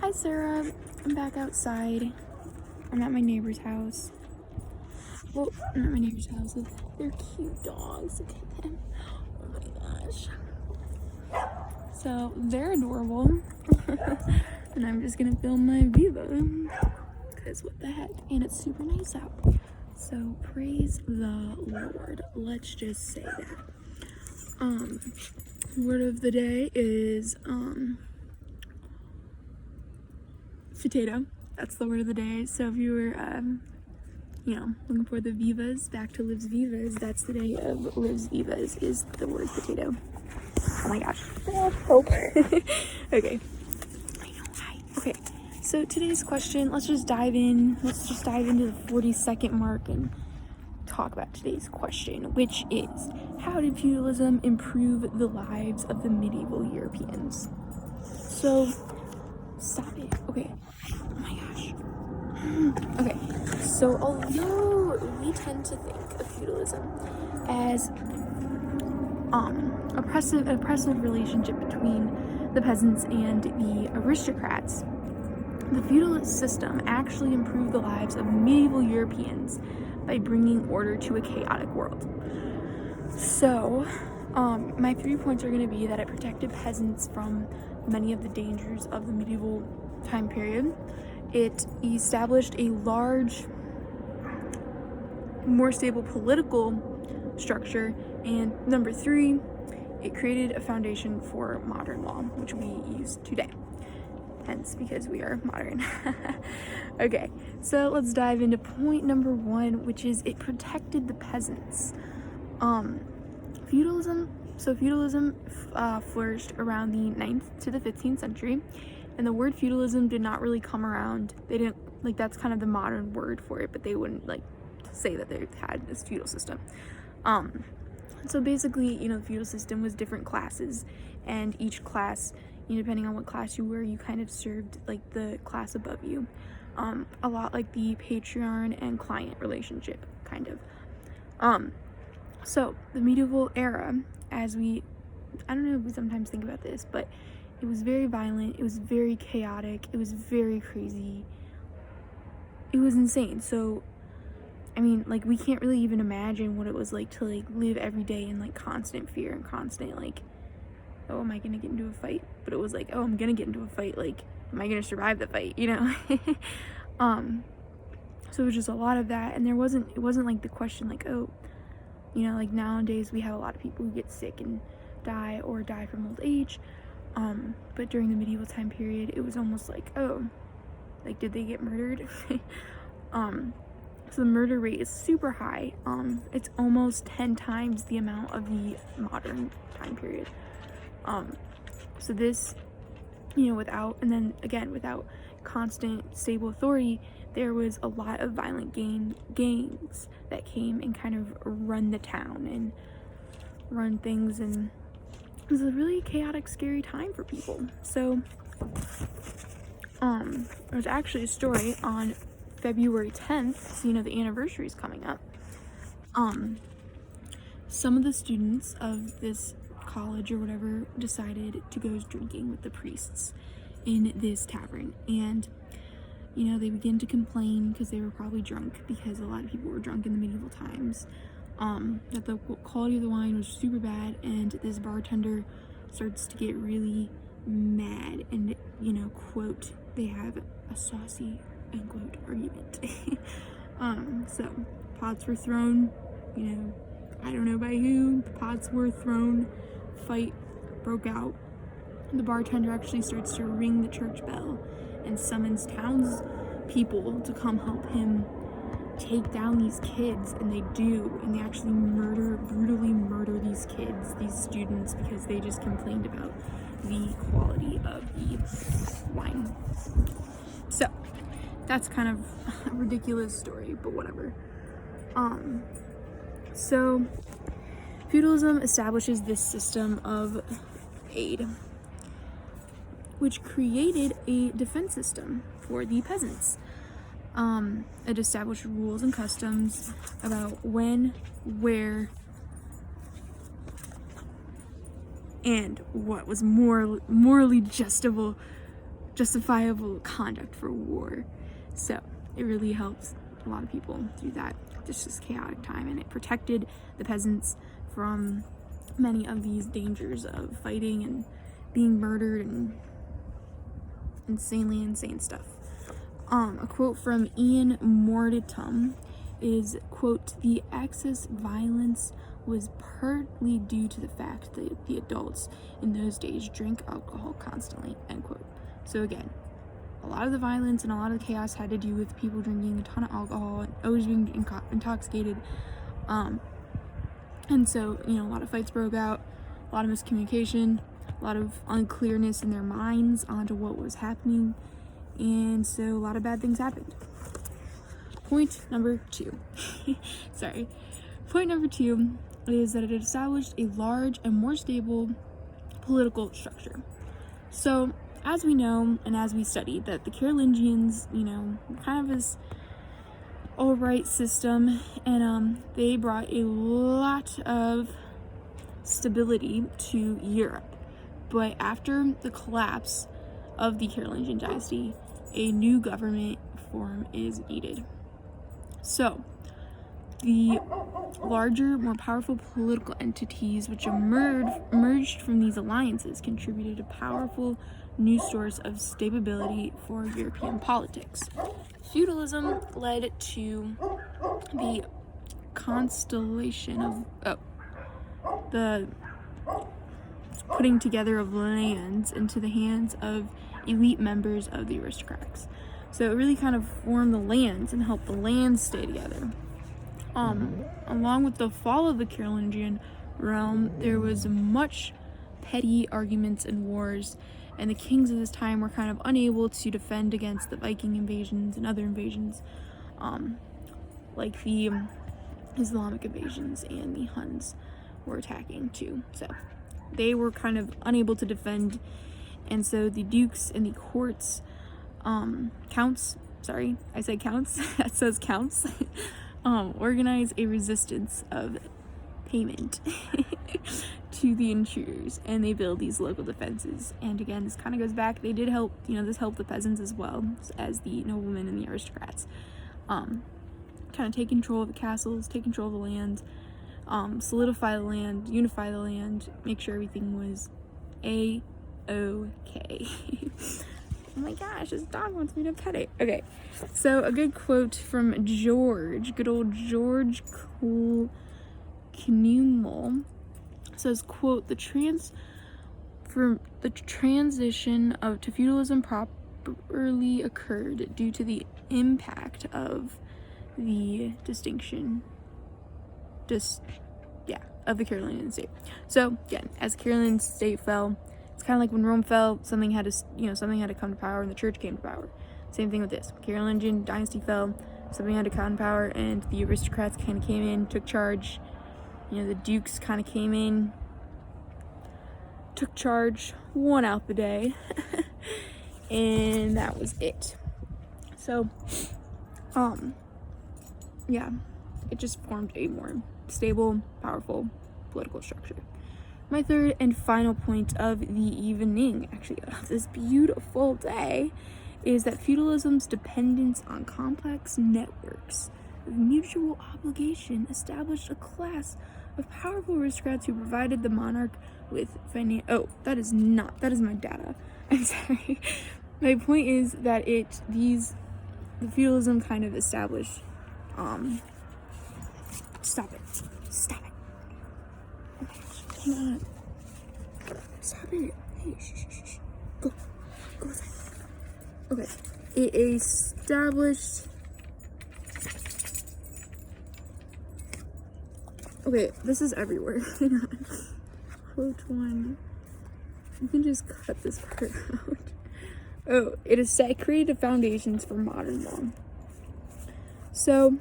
Hi Sarah, I'm back outside. I'm at my neighbor's house. Well, not my neighbor's house. They're cute dogs. Look at them. Oh my gosh. So they're adorable. And I'm just gonna film my Viva. Because what the heck? And it's super nice out. So praise the Lord. Let's just say that. Word of the day is potato. That's the word of the day. So if you were looking for the Vivas, back to Liv's Vivas, that's the day of Liv's Vivas, is the word potato. Oh my gosh. Help. Okay. I know, hi. Okay. So today's question, let's just dive into the 40-second mark and talk about today's question, which is, how did feudalism improve the lives of the medieval Europeans? So, stop it. Okay. Oh my gosh. Okay. So, although we tend to think of feudalism as oppressive relationship between the peasants and the aristocrats, the feudal system actually improved the lives of medieval Europeans by bringing order to a chaotic world. So, my 3 points are going to be that it protected peasants from many of the dangers of the medieval time period. It established a large, more stable political structure. And number 3, it created a foundation for modern law, which we use today. Hence, because we are modern. Okay, so let's dive into point number 1, which is it protected the peasants. Feudalism flourished around the 9th to the 15th century, and the word feudalism did not really come around. They didn't, that's kind of the modern word for it, but they wouldn't, say that they had this feudal system. So basically, the feudal system was different classes, and each class, depending on what class you were, you kind of served, the class above you. A lot like the patron and client relationship, kind of. So, the medieval era, I don't know if we sometimes think about this, but it was very violent, it was very chaotic, it was very crazy. It was insane. So, we can't really even imagine what it was like to, live every day in, constant fear and constant, oh, am I gonna get into a fight? But it was oh, I'm gonna get into a fight, am I gonna survive the fight, So it was just a lot of that, and it wasn't the question, oh, nowadays we have a lot of people who get sick and die from old age, but during the medieval time period, it was almost oh, did they get murdered? So the murder rate is super high. It's almost 10 times the amount of the modern time period. So this, without constant stable authority, there was a lot of violent gangs that came and kind of run the town and run things, and it was a really chaotic, scary time for people. So, there's actually a story on February 10th, so the anniversary is coming up. Some of the students of this college or whatever decided to go drinking with the priests in this tavern, and they begin to complain because they were probably drunk, because a lot of people were drunk in the medieval times, that the quality of the wine was super bad, and this bartender starts to get really mad and quote, they have a saucy end quote argument. So pots were thrown, I don't know by who, pots were thrown, fight broke out. The bartender actually starts to ring the church bell and summons townspeople to come help him take down these kids, and they do, and they actually brutally murder these kids, these students, because they just complained about the quality of the wine. So that's kind of a ridiculous story, but whatever. So feudalism establishes this system of aid, which created a defense system for the peasants. It established rules and customs about when, where, and what was morally justifiable justifiable conduct for war. So it really helps a lot of people through that just chaotic time, and it protected the peasants from many of these dangers of fighting and being murdered and insanely insane stuff. A quote from Ian Mortitum is, quote, "The excess violence was partly due to the fact that the adults in those days drank alcohol constantly," end quote. So again, a lot of the violence and a lot of the chaos had to do with people drinking a ton of alcohol and always being intoxicated. And so, a lot of fights broke out, a lot of miscommunication, a lot of unclearness in their minds onto what was happening, and so a lot of bad things happened. Point number 2. Sorry. Point number 2 is that it established a large and more stable political structure. So, as we know, and as we studied, that the Carolingians, kind of this all-right system, and they brought a lot of stability to Europe. But after the collapse of the Carolingian dynasty, a new government form is needed. So, the larger, more powerful political entities which emerged from these alliances contributed a powerful new source of stability for European politics. Feudalism led to the Constellation of the putting together of lands into the hands of elite members of the aristocrats. So it really kind of formed the lands and helped the lands stay together. Along with the fall of the Carolingian realm, there was much petty arguments and wars, and the kings of this time were kind of unable to defend against the Viking invasions and other invasions, like the Islamic invasions, and the Huns were attacking too. So they were kind of unable to defend, and so the dukes and the courts, counts, that says counts, organize a resistance of payment to the intruders, and they build these local defenses. And again, this kind of goes back, they did help, this helped the peasants as well as the noblemen and the aristocrats, kind of take control of the castles, take control of the land, solidify the land, unify the land, make sure everything was A-OK. Oh my gosh, this dog wants me to pet it. Okay, so a good quote from good old George Knumal says, quote, the transition to feudalism properly occurred due to the impact of the of the Carolingian state. So again, as the Carolingian state fell, it's kind of like when Rome fell, something had to come to power, and the church came to power. Same thing with this. Carolingian dynasty fell, something had to come to power, and the aristocrats kind of came in, took charge. The dukes kind of came in, took charge, won out the day, and that was it. So, it just formed a more stable, powerful political structure. My third and final point of the evening, actually of this beautiful day, is that feudalism's dependence on complex networks of mutual obligation established a class of powerful aristocrats who provided the monarch with that is my data. I'm sorry. My point is that the feudalism kind of established, stop it. Oh my gosh, hang on. Stop it. Hey, shh. Go inside. Okay. It established. Okay, this is everywhere. Hang on. Quote 1. You can just cut this part out. Oh, it created foundations for modern law. So,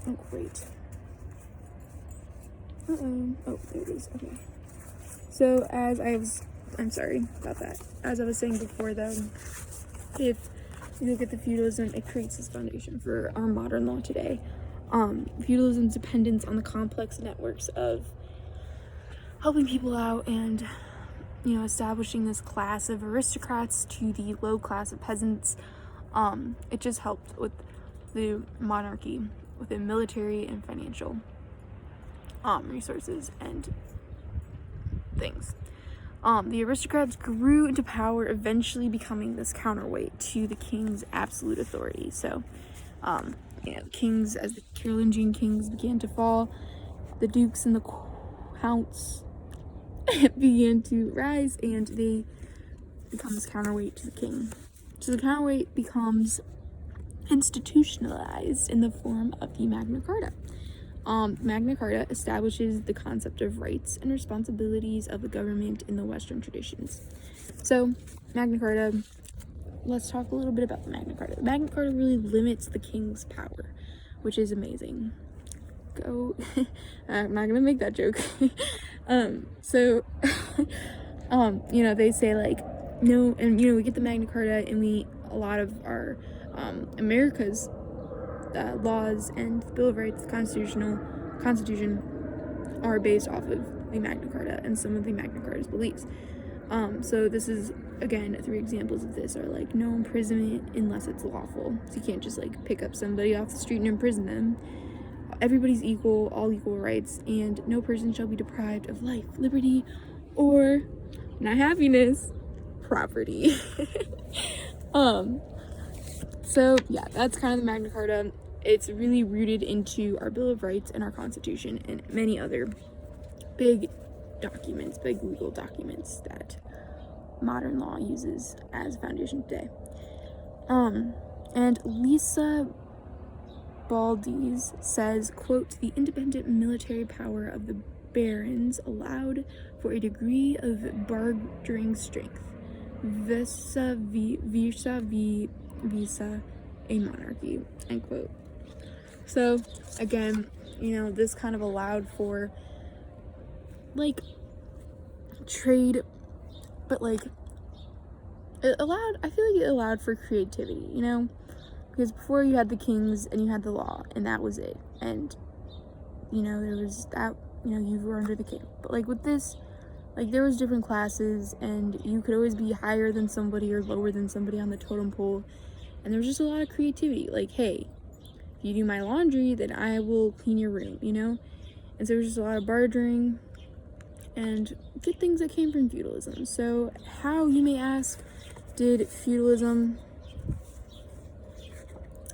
oh great. Oh, there it is. Okay. So I'm sorry about that. As I was saying before, though, if you look at the feudalism, it creates this foundation for our modern law today. Feudalism's dependence on the complex networks of helping people out and establishing this class of aristocrats to the low class of peasants. It just helped with the monarchy, with the military and financial resources and things. The aristocrats grew into power, eventually becoming this counterweight to the king's absolute authority. So, kings, as the Carolingian kings began to fall, the dukes and the counts began to rise, and they become this counterweight to the king. So the counterweight becomes institutionalized in the form of the Magna Carta. Magna Carta establishes the concept of rights and responsibilities of the government in the Western traditions. So, Magna Carta, let's talk a little bit about the Magna Carta. The Magna Carta really limits the king's power, which is amazing. I'm not gonna make that joke. They say like, no, and we get the Magna Carta, and a lot of our America's laws and the Bill of Rights, the Constitution are based off of the Magna Carta and some of the Magna Carta's beliefs. So this is, again, 3 examples of this are like no imprisonment unless it's lawful. So you can't just like pick up somebody off the street and imprison them. Everybody's equal, all equal rights, and no person shall be deprived of life, liberty, or, not happiness, property. So yeah, that's kind of the Magna Carta. It's really rooted into our Bill of Rights and our Constitution and many other big legal documents that modern law uses as a foundation today. And Lisa Baldes says, quote, "The independent military power of the barons allowed for a degree of bartering strength vis-a-vis a monarchy," end quote. So again, this kind of allowed for like trade, but like I feel like it allowed for creativity, because before you had the kings and you had the law and that was it, and there was that, you were under the king. But like with this, like there was different classes, and you could always be higher than somebody or lower than somebody on the totem pole, and there was just a lot of creativity. Like, hey, if you do my laundry, then I will clean your room, and so there was just a lot of bartering and good things that came from feudalism. So how, you may ask, did feudalism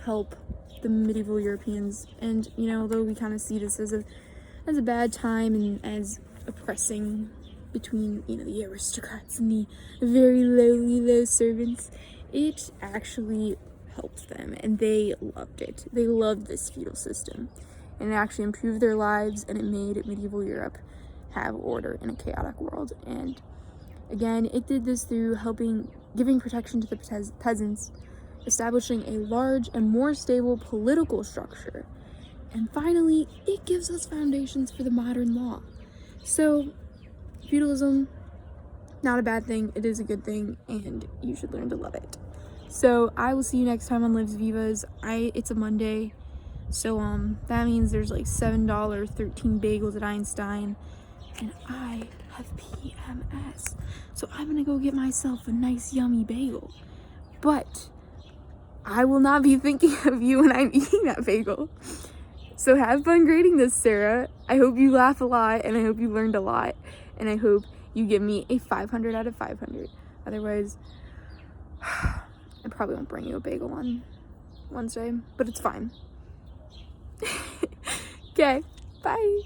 help the medieval Europeans? And although we kind of see this as a bad time and as oppressing between the aristocrats and the very lowly low servants, it actually helped them, and they loved it. They loved this feudal system, and it actually improved their lives, and it made medieval Europe have order in a chaotic world. And again, it did this through giving protection to the peasants, establishing a large and more stable political structure, and finally, it gives us foundations for the modern law. So feudalism, not a bad thing, it is a good thing, and you should learn to love it. So I will see you next time on Lives Vivas. It's a Monday, so that means there's like $7 13 bagels at Einstein, and I have PMS, so I'm gonna go get myself a nice yummy bagel. But I will not be thinking of you when I'm eating that bagel. So have fun grading this, Sarah. I hope you laugh a lot, and I hope you learned a lot, and I hope you give me a 500 out of 500. Otherwise, I probably won't bring you a bagel on Wednesday, but it's fine. Okay, bye.